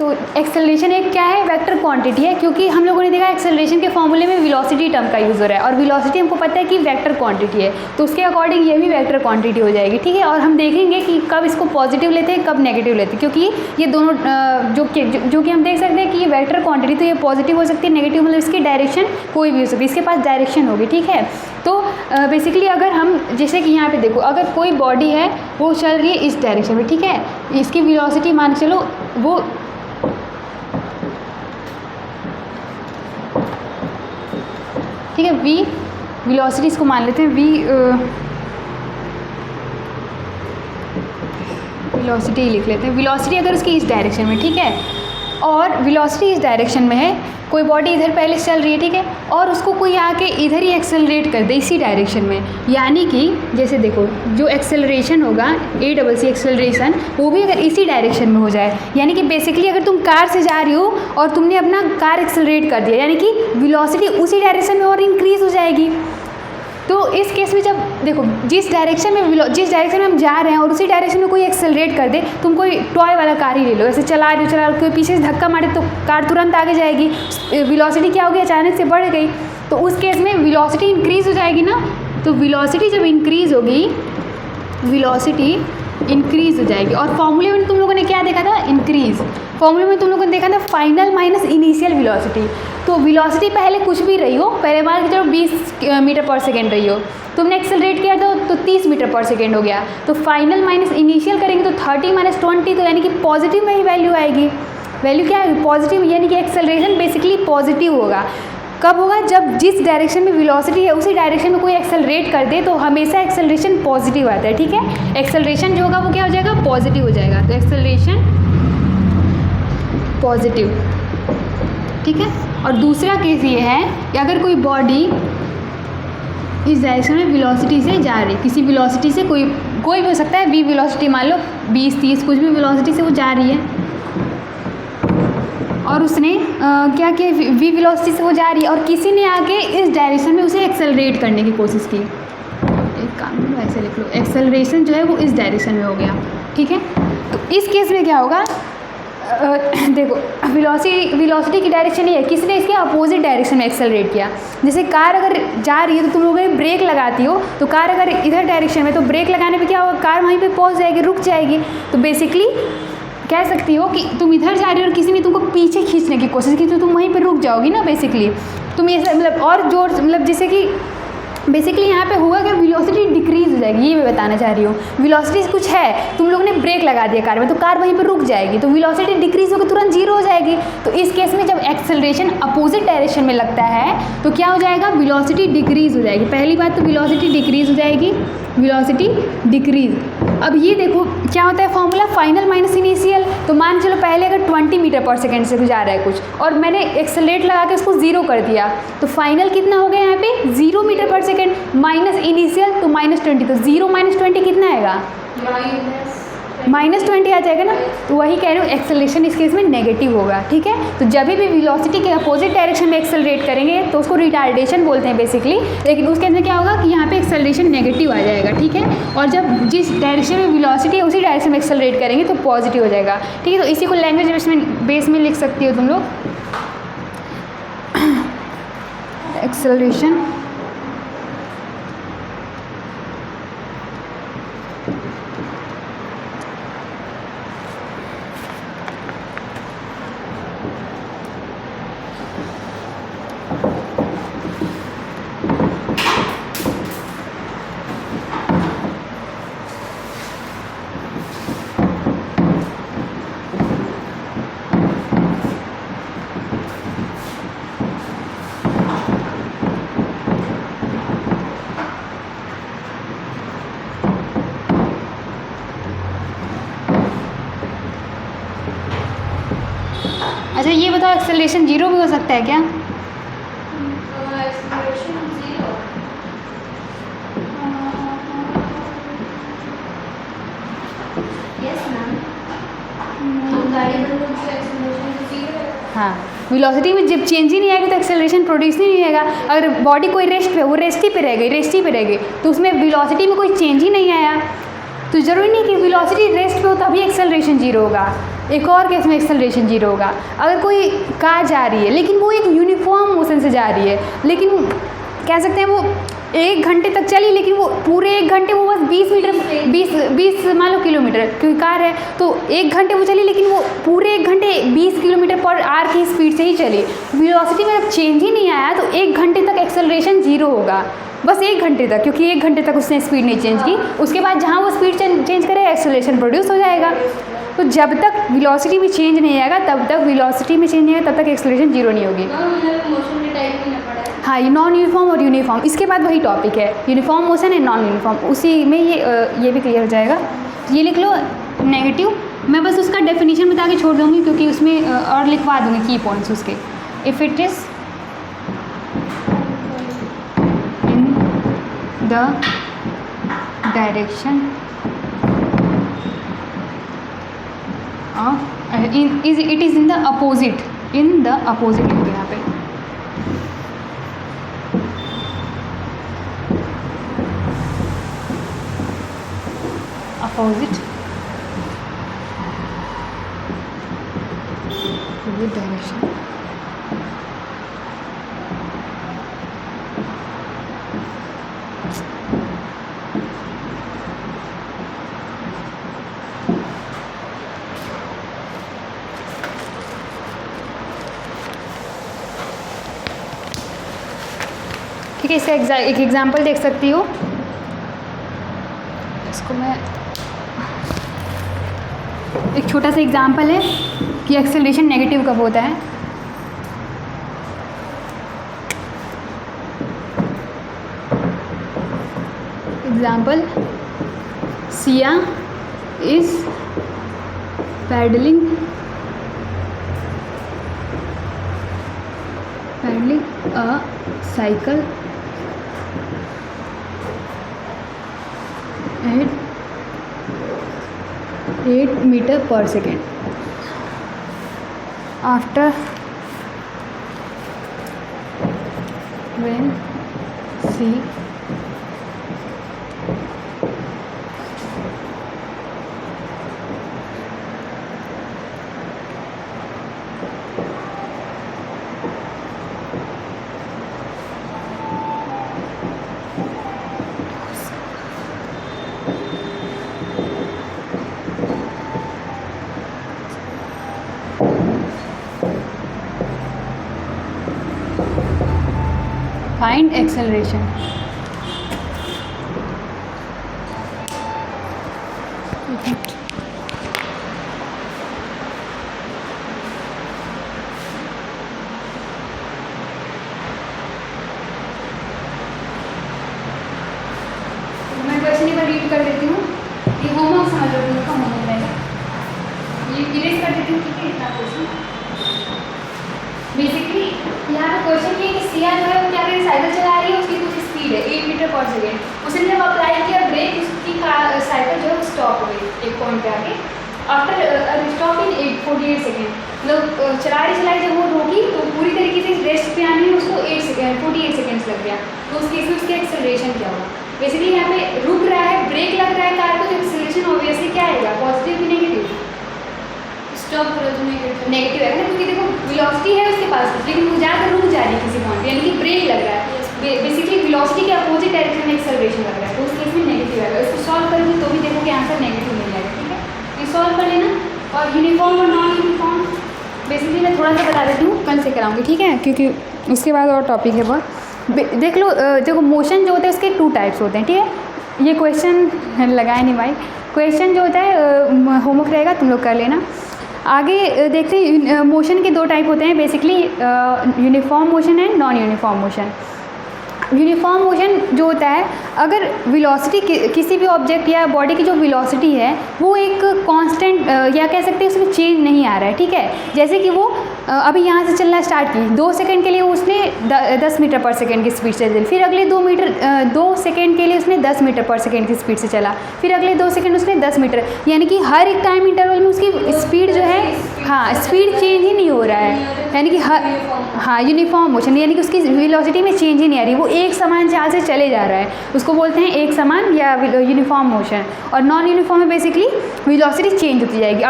तो एक्सेलरेशन एक क्या है, वेक्टर क्वांटिटी है, क्योंकि हम लोगों ने देखा एक्सेलरेशन के फॉर्मूले में वेलोसिटी टर्म का यूज़ हो रहा है और वेलोसिटी हमको पता है कि वेक्टर क्वांटिटी है, तो उसके अकॉर्डिंग ये भी वेक्टर क्वांटिटी हो जाएगी, ठीक है। और हम देखेंगे कि कब इसको पॉजिटिव लेते हैं कब नेगेटिव लेते हैं, क्योंकि ये दोनों जो कि हम देख सकते हैं कि ये वेक्टर क्वांटिटी तो ये पॉजिटिव हो सकती है, नेगेटिव मतलब इसकी डायरेक्शन कोई भी हो सकती है, इसके पास डायरेक्शन होगी, ठीक है। तो बेसिकली अगर हम जैसे कि यहाँ पे देखो, अगर कोई बॉडी है वो चल रही है इस डायरेक्शन में, ठीक है, इसकी वेलोसिटी मान के चलो वो ठीक है, v वेलोसिटी इसको मान लेते हैं, वेलोसिटी लिख लेते हैं। वेलोसिटी अगर उसकी इस डायरेक्शन में, ठीक है, और वेलोसिटी इस डायरेक्शन में है, कोई बॉडी इधर पहले से चल रही है, ठीक है, और उसको कोई आके इधर ही एक्सेलरेट कर दे इसी डायरेक्शन में, यानी कि जैसे देखो जो एक्सेलरेशन होगा ACC एक्सेलरेशन, वो भी अगर इसी डायरेक्शन में हो जाए, यानी कि बेसिकली अगर तुम कार से जा रही हो और तुमने अपना कार एक्सेलरेट कर दिया, यानी कि वेलोसिटी उसी डायरेक्शन में और इंक्रीज़ हो जाएगी। तो इस केस में जब देखो जिस डायरेक्शन में हम जा रहे हैं और उसी डायरेक्शन में कोई एक्सेलरेट कर दे, तुम कोई टॉय वाला कार ही ले लो, ऐसे चला रहे हो कोई पीछे से धक्का मारे तो कार तुरंत आगे जाएगी, वेलोसिटी क्या होगी, अचानक से बढ़ गई, तो उस केस में वेलोसिटी इंक्रीज़ हो जाएगी ना। तो वेलोसिटी जब इंक्रीज़ होगी, वेलोसिटी इंक्रीज़ हो जाएगी, और फॉर्मूले में तुम लोगों ने क्या देखा था, इंक्रीज़, फॉर्मूले में तुम लोगों ने देखा था फाइनल माइनस इनिशियल वेलोसिटी। तो वेलोसिटी पहले कुछ भी रही हो, पहले मान के चलो 20 मीटर पर सेकेंड रही हो, तुमने एक्सेलरेट किया तो 30 मीटर पर सेकेंड हो गया, तो फाइनल माइनस इनिशियल करेंगे तो 30 माइनस 20, तो यानी कि पॉजिटिव में ही वैल्यू आएगी। वैल्यू क्या है, पॉजिटिव, यानी कि एक्सेलरेशन बेसिकली पॉजिटिव होगा। कब होगा, जब जिस डायरेक्शन में वेलोसिटी है उसी डायरेक्शन में कोई एक्सेलरेट कर दे तो हमेशा एक्सेलरेशन पॉजिटिव आता है, ठीक है। एक्सेलरेशन जो होगा वो क्या हो जाएगा, पॉजिटिव हो जाएगा, तो एक्सेलरेशन पॉजिटिव, ठीक है। और दूसरा केस ये है कि अगर कोई बॉडी इस डायरेक्शन में वेलोसिटी से जा रही है, किसी वेलोसिटी से, कोई भी हो सकता है, v वेलोसिटी मान लो 20 30 कुछ भी वेलोसिटी से वो जा रही है, और उसने क्या किया, v वेलोसिटी से वो जा रही है और किसी ने आके इस डायरेक्शन में उसे एक्सेलरेट करने की कोशिश की, एक काम ऐसे लिख लो, एक्सेलरेशन जो है वो इस डायरेक्शन में हो गया, ठीक है। तो इस केस में क्या होगा, देखो वेलोसिटी की डायरेक्शन ये है, किसी ने इसके अपोजिट डायरेक्शन में एक्सेलरेट किया। जैसे कार अगर जा रही है तो तुम लोग ब्रेक लगाती हो, तो कार अगर इधर डायरेक्शन में, तो ब्रेक लगाने पे क्या होगा, कार वहीं पे पहुंच जाएगी, रुक जाएगी। तो बेसिकली कह सकती हो कि तुम इधर जा रही हो और किसी ने तुमको पीछे खींचने की कोशिश की तो तुम वहीं पर रुक जाओगी ना। बेसिकली तुम ऐसा मतलब और जोर मतलब जैसे कि बेसिकली यहाँ पे होगा कि वेलोसिटी डिक्रीज़ हो जाएगी, ये मैं बताना चाह रही हूँ। वेलोसिटी कुछ है, तुम लोगों ने ब्रेक लगा दिया कार में, तो कार वहीं पर रुक जाएगी, तो वेलोसिटी डिक्रीज़ होकर तुरंत जीरो हो जाएगी। तो इस केस में जब एक्सेलरेशन अपोजिट डायरेक्शन में लगता है तो क्या हो जाएगा, वेलोसिटी डिक्रीज़ हो जाएगी। पहली बात तो वेलोसिटी डिक्रीज़ हो जाएगी, वेलोसिटी डिक्रीज़। अब ये देखो क्या होता है फॉर्मूला, फाइनल माइनस इनिशियल। तो मान चलो पहले अगर 20 मीटर पर सेकेंड से जा रहा है कुछ, और मैंने एक्सेलरेट लगा के उसको ज़ीरो कर दिया, तो फाइनल कितना हो गया यहाँ पे 0 मीटर पर सेकेंड, माइनस इनिशियल तो -20, तो 0 - 20 कितना आएगा, -20 आ जाएगा ना। तो वही कह रहे हो, एक्सेलरेशन इस केस में नेगेटिव होगा, ठीक है। तो जब भी वेलोसिटी के अपोजिट डायरेक्शन में एक्सेलरेट करेंगे तो उसको रिटार्डेशन बोलते हैं बेसिकली, लेकिन उसके अंदर क्या होगा कि यहाँ पे एक्सेलरेशन नेगेटिव आ जाएगा, ठीक है। और जब जिस डायरेक्शन में वेलोसिटी है उसी डायरेक्शन में एक्सेलरेट करेंगे तो पॉजिटिव हो जाएगा, ठीक है। तो इसी को लैंग्वेज बेस में लिख सकती हो तुम लोग, एक्सेलरेशन अच्छा ये बताओ, एक्सेलरेशन 0 भी हो सकता है क्या? हाँ, वेलोसिटी में जब चेंज ही नहीं आएगी तो एक्सेलरेशन प्रोड्यूस ही नहीं होगा। अगर बॉडी कोई रेस्ट पे, वो रेस्ट ही पे रह गई, तो उसमें वेलोसिटी में कोई चेंज ही नहीं आया। तो ज़रूरी नहीं कि वेलोसिटी रेस्ट पे हो तभी एक्सेलरेशन 0 होगा। एक और केस में एक्सेलरेशन 0 होगा। अगर कोई कार जा रही है लेकिन वो एक यूनिफॉर्म मोशन से जा रही है, लेकिन कह सकते हैं वो 1 घंटे तक चली, लेकिन वो पूरे 1 घंटे वो बस 20 मान लो किलोमीटर, क्योंकि कार है तो 1 घंटे वो चली, लेकिन वो पूरे 1 घंटे 20 किलोमीटर पर आवर की स्पीड से ही चली। वेलोसिटी में चेंज ही नहीं आया तो 1 घंटे तक एक्सेलरेशन 0 होगा, बस 1 घंटे तक, क्योंकि 1 घंटे तक उसने स्पीड नहीं चेंज की। उसके बाद जहाँ वो स्पीड चेंज करे एक्सेलरेशन प्रोड्यूस हो जाएगा। तो जब तक वेलोसिटी में चेंज नहीं आएगा तब तक वेलोसिटी में चेंज नहीं आएगा तब तक एक्सेलरेशन 0 नहीं होगी। हाँ, ये नॉन यूनिफॉर्म और यूनिफॉर्म, इसके बाद वही टॉपिक है, uniform motion and non uniform, उसी में ये भी क्लियर हो जाएगा। ये लिख लो नेगेटिव, मैं बस उसका डेफिनेशन बता के छोड़ दूँगी क्योंकि उसमें और लिखवा दूँगी की पॉइंट्स उसके। If it is in the direction of it is in the opposite, लिख दो यहाँ पे। अपोजिट डायरेक्शन ठीक है। इसका एक एग्जांपल देख सकती हो, इसको मैं एक छोटा सा एग्जांपल है कि एक्सेलरेशन नेगेटिव कब होता है। Example, Siya is pedaling a cycle at 8 meter per second. After when she find acceleration. मैं क्वेश्चन एक बार रीड कर देती हूँ, ये होमवर्क समझ लो, इसका होमवर्क रहेगा, ये इरेज कर देती हूँ, ठीक है। इतना क्वेश्चन बेसिकली यहाँ पे क्वेश्चन ये है कि सिया जो है वो क्या करें, साइकिल चला रही है, उसकी कुछ स्पीड है 8 मीटर पर सेकेंड। उसने जब अप्लाई किया ब्रेक, उसकी साइकिल जो है वो स्टॉप हो गई एक पॉइंट पे आके। आफ्टर स्टॉप इन 48 सेकेंड, मतलब चलाई जब वो रोकी तो पूरी तरीके से रेस्ट पे आने में उसको 48 सेकेंड्स लग गया। तो उस केस में उसके एक्सेलरेशन क्या होगा, बेसिकली यहाँ पे रुक रहा है, ब्रेक लग रहा है कार को, तो एक्सेलरेशन ऑब्वियसली क्या आएगा, पॉजिटिव कि नेगेटिव? स्टॉप करो तो नेगेटिव है ना, क्योंकि देखो वेलोसिटी है उसके पास, लेकिन वो जाकर रुक जा रही है किसी पॉइंट, यानी कि ब्रेक लग रहा है। बेसिकली वेलोसिटी के अपोजिट डायरेक्शन में एक्सेलरेशन लग रहा है, तो उस केस में नेगेटिव आएगा। इसको सॉल्व करेंगे तो भी देखो कि आंसर नेगेटिव मिल जाएगा, ठीक है। ये सॉल्व कर लेना। और यूनिफॉर्म और नॉन यूनिफॉर्म बेसिकली मैं थोड़ा सा बता देती हूँ, कल से कराऊंगी, ठीक है, क्योंकि उसके बाद और टॉपिक है बहुत। देख लो, देखो मोशन जो होते हैं उसके 2 टाइप्स होते हैं, ठीक है। ये क्वेश्चन लगाए नहीं भाई, क्वेश्चन जो होता है होमवर्क रहेगा, तुम लोग कर लेना। आगे देखते हैं, मोशन के 2 टाइप होते हैं basically, uniform motion and non uniform motion. Uniform motion जो होता है, अगर वेलोसिटी किसी भी ऑब्जेक्ट या बॉडी की जो वेलोसिटी है वो एक कांस्टेंट या कह सकते हैं उसमें चेंज नहीं आ रहा है, ठीक है। जैसे कि वो अभी यहाँ से चलना स्टार्ट की, 2 सेकंड के लिए उसने 10 मीटर पर सेकंड की स्पीड से चली, फिर अगले 2 सेकंड के लिए उसने 10 मीटर पर सेकंड की स्पीड से चला, फिर अगले 2 सेकंड उसने 10 मीटर, यानी कि हर एक टाइम इंटरवल में उसकी स्पीड जो है, हाँ, स्पीड चेंज ही नहीं हो रहा है, यानी कि हाँ यूनिफॉर्म मोशन, यानी कि उसकी वेलोसिटी में चेंज ही नहीं आ रही, वो एक समान चाल से चले जा रहा है, उसको बोलते हैं एक समान या यूनिफॉर्म मोशन। और नॉन यूनिफॉर्म में बेसिकली वेलोसिटी चेंज होती जाएगी।